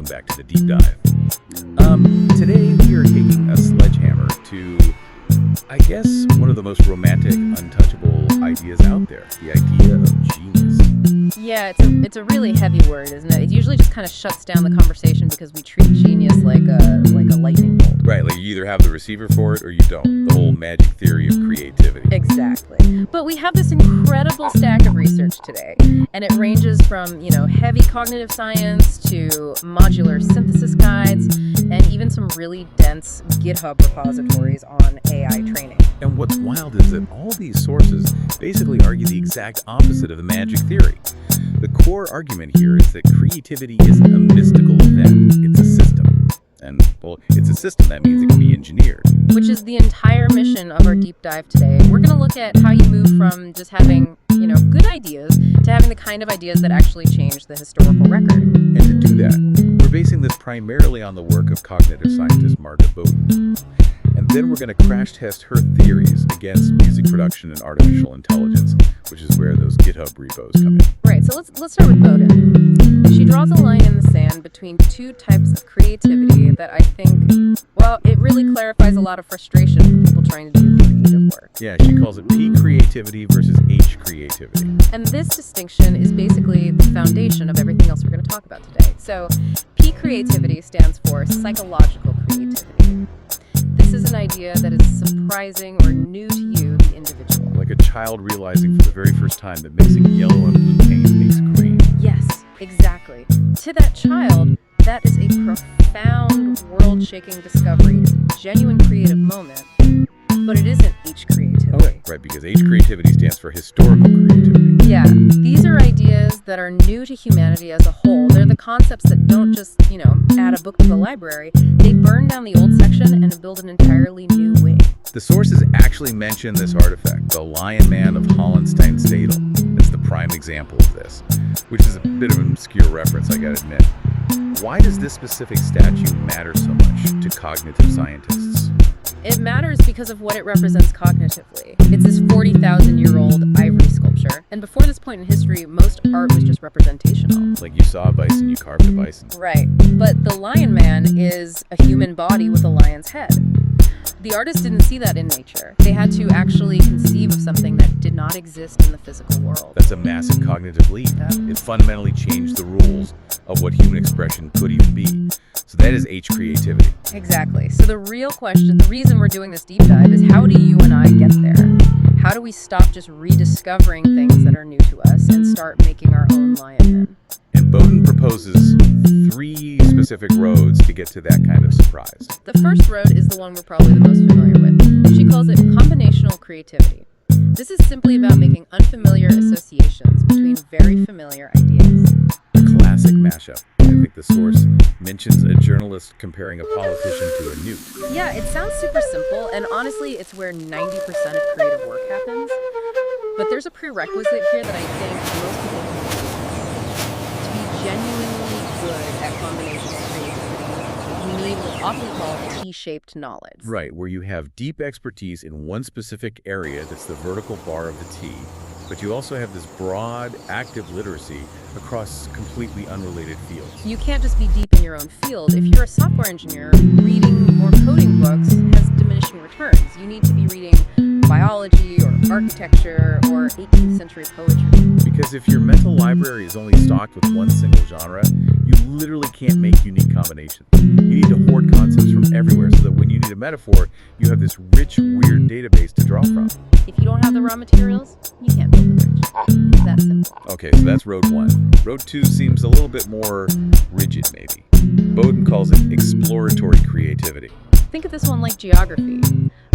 welcome back to the deep dive. Today we are taking a sledgehammer to, I guess, one of the most romantic, untouchable ideas out there, the idea of genius. Yeah, it's a really heavy word, isn't it? It usually just kind of shuts down the conversation because we treat genius like a lightning bolt. Right, like you either have the receiver for it or you don't. The whole magic theory of creativity. Exactly. But we have this incredible stack of research today, and it ranges from, heavy cognitive science to modular synthesis guides, and even some really dense GitHub repositories on AI training. And what's wild is that all these sources basically argue the exact opposite of the magic theory. The core argument here is that creativity isn't a mystical event, it's a system. And, well, it's a system, that means it can be engineered. Which is the entire mission of our deep dive today. We're going to look at how you move from just having, good ideas to having the kind of ideas that actually change the historical record. And to do that, we're basing this primarily on the work of cognitive scientist Marta Bowden. And then we're going to crash test her theories against music production and artificial intelligence, which is where those GitHub repos come in. Right, so let's start with Bowden. She draws a line in the sand between two types of creativity that I think, it really clarifies a lot of frustration for people trying to do creative work. Yeah, she calls it P creativity versus H creativity. And this distinction is basically the foundation of everything else we're going to talk about today. So P creativity stands for psychological creativity. This is an idea that is surprising or new to you, the individual. Like a child realizing for the very first time that mixing yellow and blue paint makes green. Yes, exactly. To that child, that is a profound, world-shaking discovery. It's a genuine creative moment, but it isn't H creativity. Right, because H creativity stands for historical creativity. Yeah, these are ideas that are new to humanity as a whole. They're the concepts that don't just, add a book to the library. They burn down the old section and build an entirely new wing. The sources actually mention this artifact, the Lion Man of Hallucinations. It's the prime example of this, which is a bit of an obscure reference, I gotta admit. Why does this specific statue matter so much to cognitive scientists? It matters because of what it represents cognitively. It's this 40,000-year-old ivory sculpture. And before this point in history, most art was just representational. Like you saw a bison, you carved a bison. Right. But the Lion Man is a human body with a lion's head. The artists didn't see that in nature. They had to actually conceive of something that did not exist in the physical world. That's a massive cognitive leap. It fundamentally changed the rules of what human expression could even be. So that is H creativity. Exactly. So the real question, the reason we're doing this deep dive is how do you and I get there? How do we stop just rediscovering things that are new to us and start making our own Lion Men? And Bowden proposes 3 specific roads to get to that kind of surprise. The first road is the one we're probably the most familiar with. She calls it combinational creativity. This is simply about making unfamiliar associations between very familiar ideas. A classic mashup. I think the source mentions a journalist comparing a politician to a newt. Yeah, it sounds super simple, and honestly, it's where 90% of creative work happens. But there's a prerequisite here that I think most people can do. To be genuinely good at combinational creativity, you need what's often called T-shaped knowledge. Right, where you have deep expertise in one specific area that's the vertical bar of the T, but you also have this broad, active literacy across completely unrelated fields. You can't just be deep in your own field. If you're a software engineer, reading more coding books has diminishing returns. You need to be reading biology or architecture or 18th century poetry. Because if your mental library is only stocked with one single genre, you literally can't make unique combinations. You need to hoard concepts from everywhere so that when you need a metaphor, you have this rich, weird database to draw from. If you don't have the raw materials, you can't build a bridge. It's that simple. Okay, so that's road 1. Road 2 seems a little bit more rigid, maybe. Bowden calls it exploratory creativity. Think of this one like geography.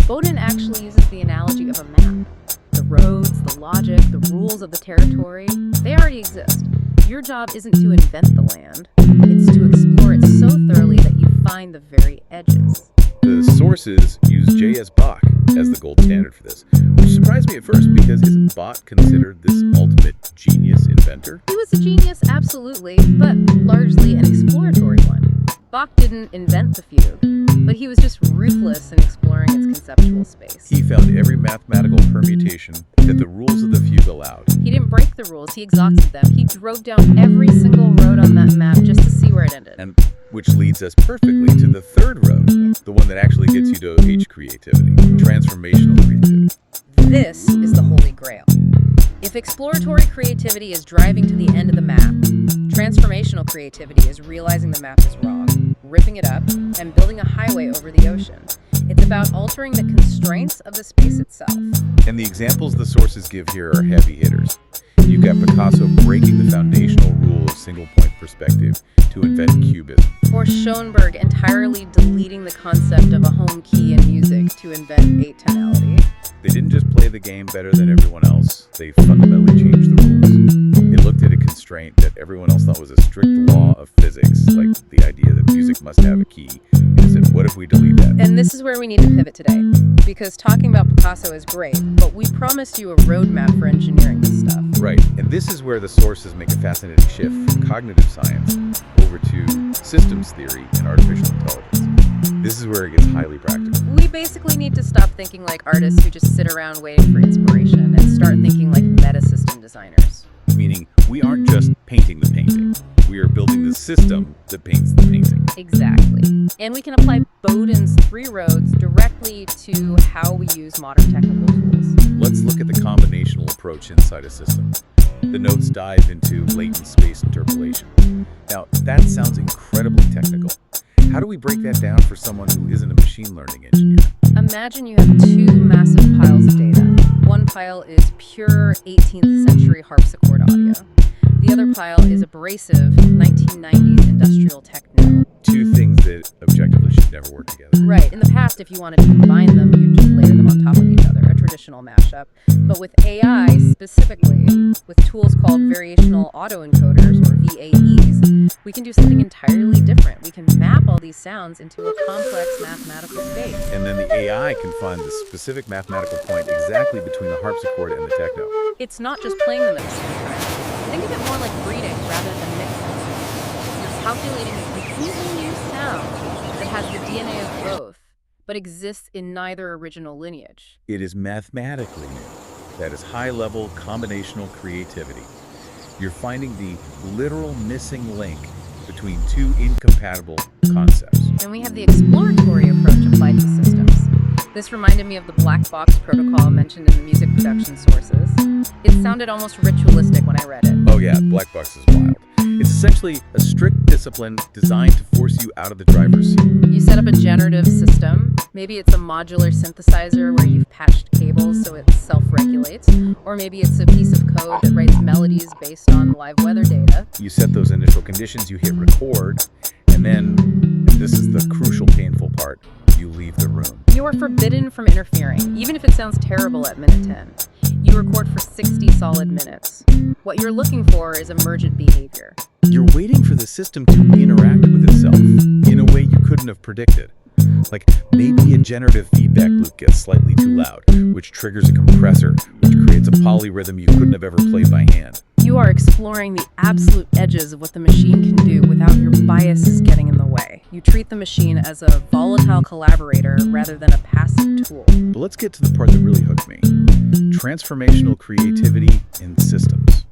Bowden actually uses the analogy of a map. The roads, the logic, the rules of the territory, they already exist. Your job isn't to invent the land, it's to explore it so thoroughly that you find the very edges. The sources use J.S. Bach as the gold standard for this, which surprised me at first because isn't Bach considered this ultimate genius inventor? He was a genius, absolutely, but largely an exploratory one. Bach didn't invent the fugue, but he was just ruthless in exploring its conceptual space. He found every mathematical permutation that the rules of the fugue allowed. He didn't break the rules, he exhausted them. He drove down every single road on that map just to see where it ended. And which leads us perfectly to the third road, the one that actually gets you to H creativity, transformational creativity. This is the holy grail. If exploratory creativity is driving to the end of the map, transformational creativity is realizing the map is wrong, ripping it up, and building a highway over the ocean. It's about altering the constraints of the space itself. And the examples the sources give here are heavy hitters. You've got Picasso breaking the foundational rule of single-point perspective to invent cubism. Or Schoenberg entirely deleting the concept of a home key in music to invent atonality. They didn't just play the game better than everyone else, they fundamentally changed the rules. They looked at a constraint that everyone else thought was a strict law of physics, like the idea that music must have a key, and said, what if we delete that? And this is where we need to pivot today, because talking about Picasso is great, but we promised you a roadmap for engineering this stuff. Right, and this is where the sources make a fascinating shift from cognitive science over to systems theory and artificial intelligence. This is where it gets highly practical. We basically need to stop thinking like artists who just sit around waiting for inspiration and start thinking like meta-system designers. Meaning, we aren't just painting the painting. We are building the system that paints the painting. Exactly. And we can apply Bowden's 3 roads directly to how we use modern technical tools. Let's look at the combinational approach inside a system. The notes dive into latent space interpolation. Now, that sounds incredibly technical. How do we break that down for someone who isn't a machine learning engineer? Imagine you have 2 massive piles of data. One pile is pure 18th century harpsichord audio. The other pile is abrasive 1990s industrial techno. 2 things that objectively should never work together. Right. In the past, if you wanted to combine them, you'd just layer them on top of each other, a traditional mashup. But with AI specifically, with tools called variational autoencoders, or VAEs, we can do something entirely different. We can map all these sounds into a complex mathematical space. And then the AI can find the specific mathematical point exactly between the harpsichord and the techno. It's not just playing them at the same time. Think of it more like breeding rather than mixing. You're calculating a completely new sound that has the DNA of both, but exists in neither original lineage. It is mathematically new. That is high-level combinational creativity. You're finding the literal missing link between 2 incompatible concepts. And we have the exploratory approach applied to systems. This reminded me of the black box protocol mentioned in the music production sources. It sounded almost ritualistic when I read it. Oh yeah, black box is wild. It's essentially a strict discipline designed to force you out of the driver's seat. You set up a generative system. Maybe it's a modular synthesizer where you've patched cables so it self-regulates. Or maybe it's a piece of code that writes melodies based on live weather data. You set those initial conditions, you hit record, and then, and this is the crucial, painful part, you leave the room. You are forbidden from interfering, even if it sounds terrible at minute 10. You record for 60 solid minutes. What you're looking for is emergent behavior. You're waiting for the system to interact with itself in a way you couldn't have predicted. Like maybe a generative feedback loop gets slightly too loud, which triggers a compressor, which creates a polyrhythm you couldn't have ever played by hand. You are exploring the absolute edges of what the machine can do without your biases getting in the way. You treat the machine as a volatile collaborator rather than a passive tool. But let's get to the part that really hooked me. Transformational creativity in systems.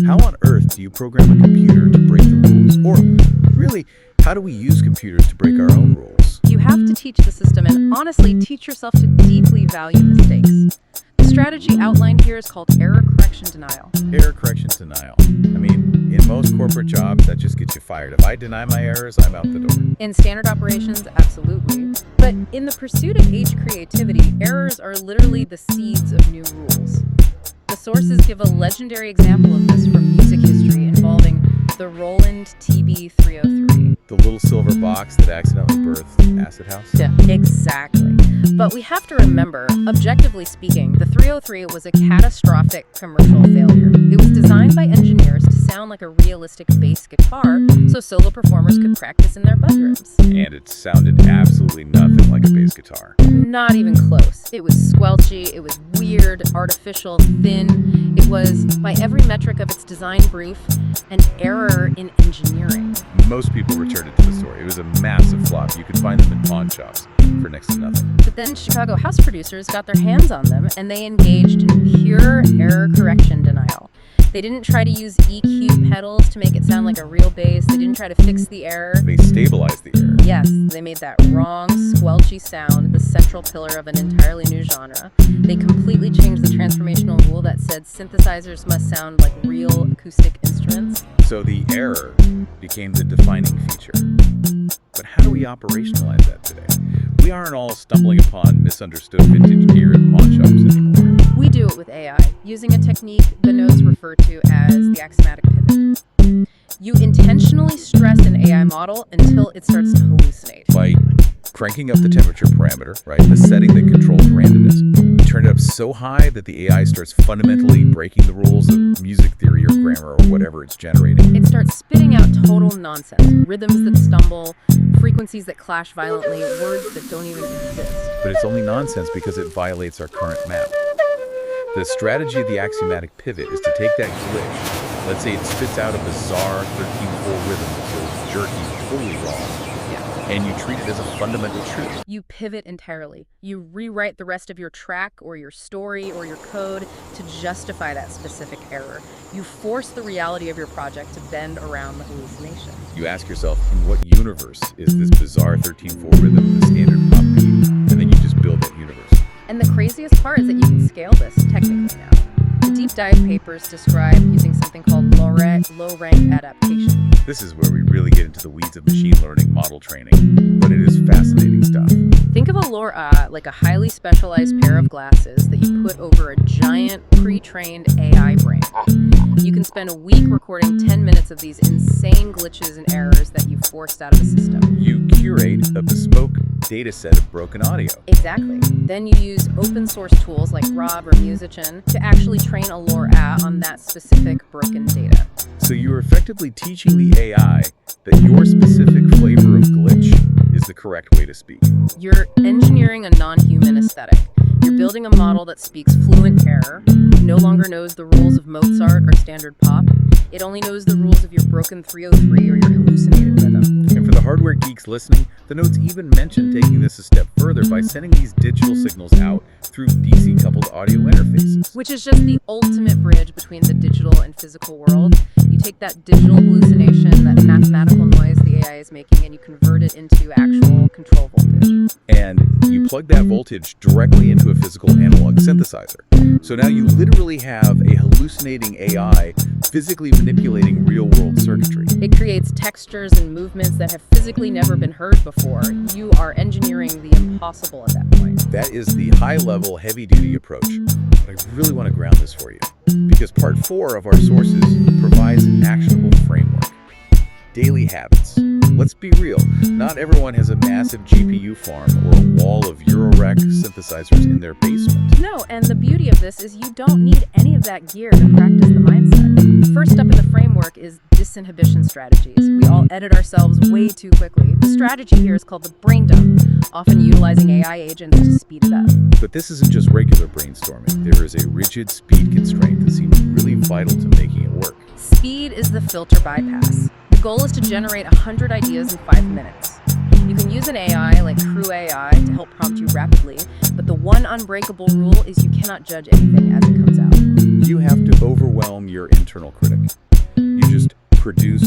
How on earth do you program a computer to break the rules? Or really, how do we use computers to break our own rules? You have to teach the system and honestly teach yourself to deeply value mistakes. The strategy outlined here is called error correction denial. Error correction denial. I mean, in most corporate jobs, that just gets you fired. If I deny my errors, I'm out the door. In standard operations, absolutely. But in the pursuit of H creativity, errors are literally the seeds of new rules. The sources give a legendary example of this from music history involving the Roland TB-303. The little silver box that accidentally birthed Acid House? Yeah, exactly. But we have to remember, objectively speaking, the 303 was a catastrophic commercial failure. It was designed by engineers to sound like a realistic bass guitar so solo performers could practice in their bedrooms. And it sounded absolutely nothing like a bass guitar. Not even close. It was squelchy, it was weird, artificial, thin. It was, by every metric of its design brief, an error in engineering. Most people returned it to the store. It was a massive flop. You could find them in pawn shops for next to nothing. But then Chicago house producers got their hands on them and they engaged in pure error correction denial. They didn't try to use EQ pedals to make it sound like a real bass. They didn't try to fix the error. They stabilized the error. Yes, they made that wrong, squelchy sound the central pillar of an entirely new genre. They completely changed the transformational rule that said synthesizers must sound like real acoustic instruments. So the error became the defining feature. But how do we operationalize that today? We aren't all stumbling upon misunderstood vintage gear in pawn shops anymore. We do it with AI, using a technique the notes refer to as the axiomatic pivot. You intentionally stress an AI model until it starts to hallucinate. By cranking up the temperature parameter, right, the setting that controls randomness. You turn it up so high that the AI starts fundamentally breaking the rules of music theory or grammar or whatever it's generating. It starts spitting out total nonsense, rhythms that stumble, frequencies that clash violently, words that don't even exist. But it's only nonsense because it violates our current map. The strategy of the axiomatic pivot is to take that glitch. Let's say it spits out a bizarre 13/4 rhythm that feels jerky, totally wrong. And you treat it as a fundamental truth. You pivot entirely. You rewrite the rest of your track or your story or your code to justify that specific error. You force the reality of your project to bend around the hallucination. You ask yourself, in what universe is this bizarre 13/4 rhythm the standard pop beat? And then you just build that universe. And the craziest part is that you can scale this technically now. The deep dive papers describe using something called low-rank adaptation. This is where we really get into the weeds of machine learning model training, but it is fascinating stuff. Think of a LoRa like a highly specialized pair of glasses that you put over a giant pre-trained AI brain. You can spend a week recording 10 minutes of these insane glitches and errors that you forced out of the system. You curate a bespoke data set of broken audio. Exactly. Then you use open source tools like Rob or Musician to actually train a LoRa on that specific broken data. So you're effectively teaching the AI that your specific flavor of glitch is the correct way to speak. You're engineering a non-human aesthetic. You're building a model that speaks fluent error, no longer knows the rules of Mozart or standard pop. It only knows the rules of your broken 303 or your hallucinated rhythm. And for the hardware geeks listening, the notes even mention taking this a step further by sending these digital signals out through DC-coupled audio interfaces. Which is just the ultimate bridge between the digital and physical world. You take that digital hallucination, that mathematical noise the AI is making, and you convert it into actual control voltage. And you plug that voltage directly into a physical analog synthesizer. So now you literally have a hallucinating AI physically manipulating real-world circuitry. It creates textures and movements that have physically never been heard before. You are engineering the impossible at that point. That is the high-level, heavy-duty approach. But I really want to ground this for you, because part 4 of our sources provides an actionable framework. Daily habits. Let's be real, not everyone has a massive GPU farm or a wall of Eurorack synthesizers in their basement. No, and the beauty of this is you don't need any of that gear to practice the mindset. First up in the framework is disinhibition strategies. We all edit ourselves way too quickly. The strategy here is called the brain dump, often utilizing AI agents to speed it up. But this isn't just regular brainstorming. There is a rigid speed constraint that seems really vital to making it work. Speed is the filter bypass. The goal is to generate 100 ideas in 5 minutes. You can use an AI like Crew AI to help prompt you rapidly, but the one unbreakable rule is you cannot judge anything as it comes out. You have to overwhelm your internal critic. You just produce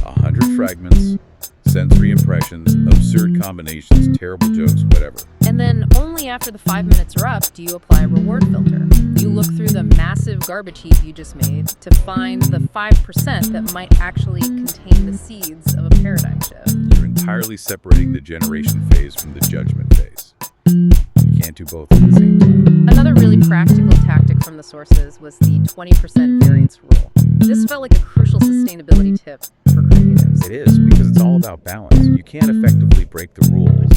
100 fragments, sensory impressions, absurd combinations, terrible jokes, whatever. And then only after the 5 minutes are up do you apply a reward filter. You look through the massive garbage heap you just made to find the 5% that might actually contain the seeds of a paradigm shift. You're entirely separating the generation phase from the judgment phase. You can't do both at the same time. Another really practical tactic from the sources was the 20% variance rule. This felt like a crucial sustainability tip for creatives. It is, because it's all about balance. You can't effectively break the rules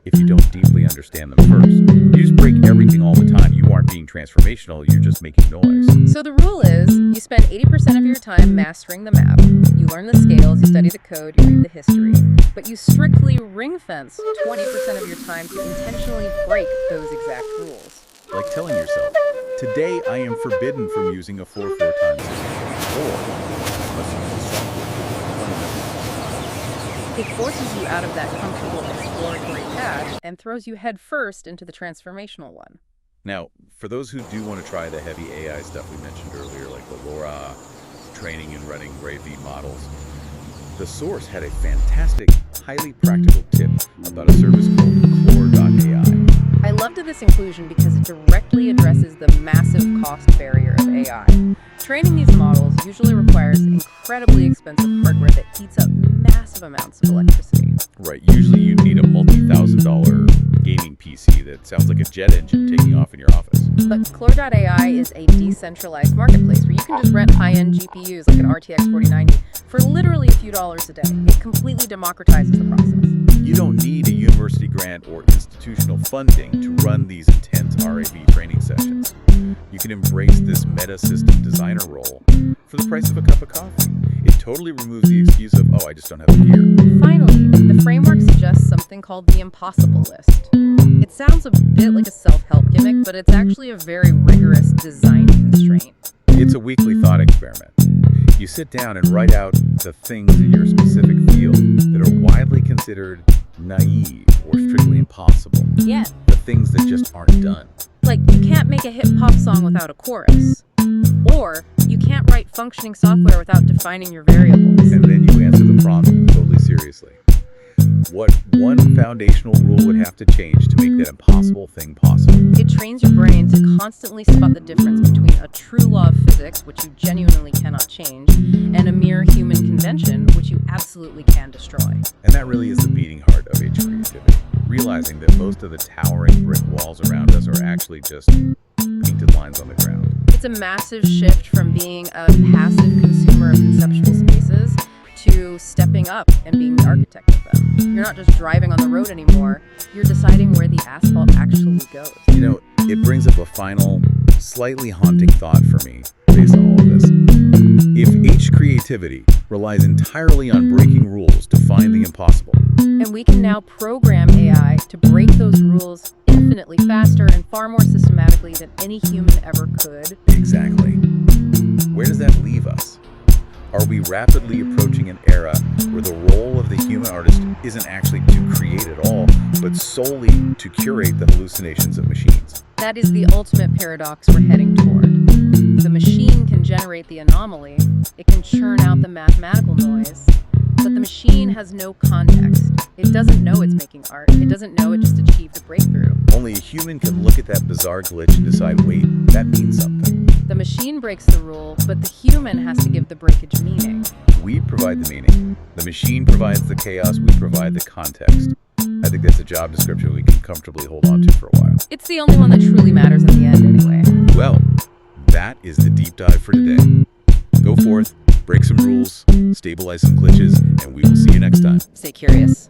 if you don't deeply understand them first. You just break everything all the time. You aren't being transformational, you're just making noise. So the rule is, you spend 80% of your time mastering the map. You learn the scales, you study the code, you read the history. But you strictly ring-fence 20% of your time to intentionally break those exact rules. Like telling yourself, today I am forbidden from using a 4/4 time signal. Or I must use the software to do it fundamentally. It forces you out of that comfortable exploratory path and throws you head first into the transformational one. Now, for those who do want to try the heavy AI stuff we mentioned earlier, like the LoRa training and running grade V models, the source had a fantastic, highly practical tip about a service called Core.ai. I loved this inclusion because it directly addresses the massive cost barrier of AI. Training these models usually requires incredibly expensive hardware that heats up massive amounts of electricity. Right, usually you need a multi-$1,000 gaming PC that sounds like a jet engine taking off in your office. But Core.ai is a decentralized marketplace where you can just rent high-end GPUs like an RTX 4090 for literally a few dollars a day. It completely democratizes the process. You don't need a university grant or institutional funding to run these intense RAV training sessions. You can embrace this meta system designer role for the price of a cup of coffee. It totally removes the excuse of, oh, I just don't have the gear. Finally, the framework suggests something called the impossible list. It sounds a bit like a self-help gimmick, but it's actually a very rigorous design constraint. It's a weekly thought experiment. You sit down and write out the things in your specific field that are widely considered naive or strictly impossible. Yeah. The things that just aren't done. Like, you can't make a hip-hop song without a chorus. Or, you can't write functioning software without defining your variables. And then you answer the prompt totally seriously. What one foundational rule would have to change to make that impossible thing possible? It trains your brain to constantly spot the difference between a true law of physics, which you genuinely cannot change, and a mere human convention, which you absolutely can destroy. And that really is the beating heart of age creativity. Realizing that most of the towering brick walls around us are actually just painted lines on the ground. It's a massive shift from being a passive consumer of conceptual spaces to stepping up and being the architect of them. You're not just driving on the road anymore, you're deciding where the asphalt actually goes. You know, it brings up a final, slightly haunting thought for me based on all of this. If H creativity relies entirely on breaking rules to find the impossible, and we can now program AI to break those rules infinitely faster and far more systematically than any human ever could. exactly, where does that leave us? Are we rapidly approaching an era where the role of the human artist isn't actually to create at all, but solely to curate the hallucinations of machines? That is the ultimate paradox we're heading toward. The machine can generate the anomaly, it can churn out the mathematical noise, but the machine has no context. It doesn't know it's making art. It doesn't know it just achieved a breakthrough. Only a human can look at that bizarre glitch and decide, wait, that means something. The machine breaks the rule, but the human has to give the breakage meaning. We provide the meaning. The machine provides the chaos. We provide the context. I think that's a job description we can comfortably hold on to for a while. It's the only one that truly matters in the end anyway. Well, that is the deep dive for today. Go forth, break some rules, stabilize some glitches, and we will see you next time. Stay curious.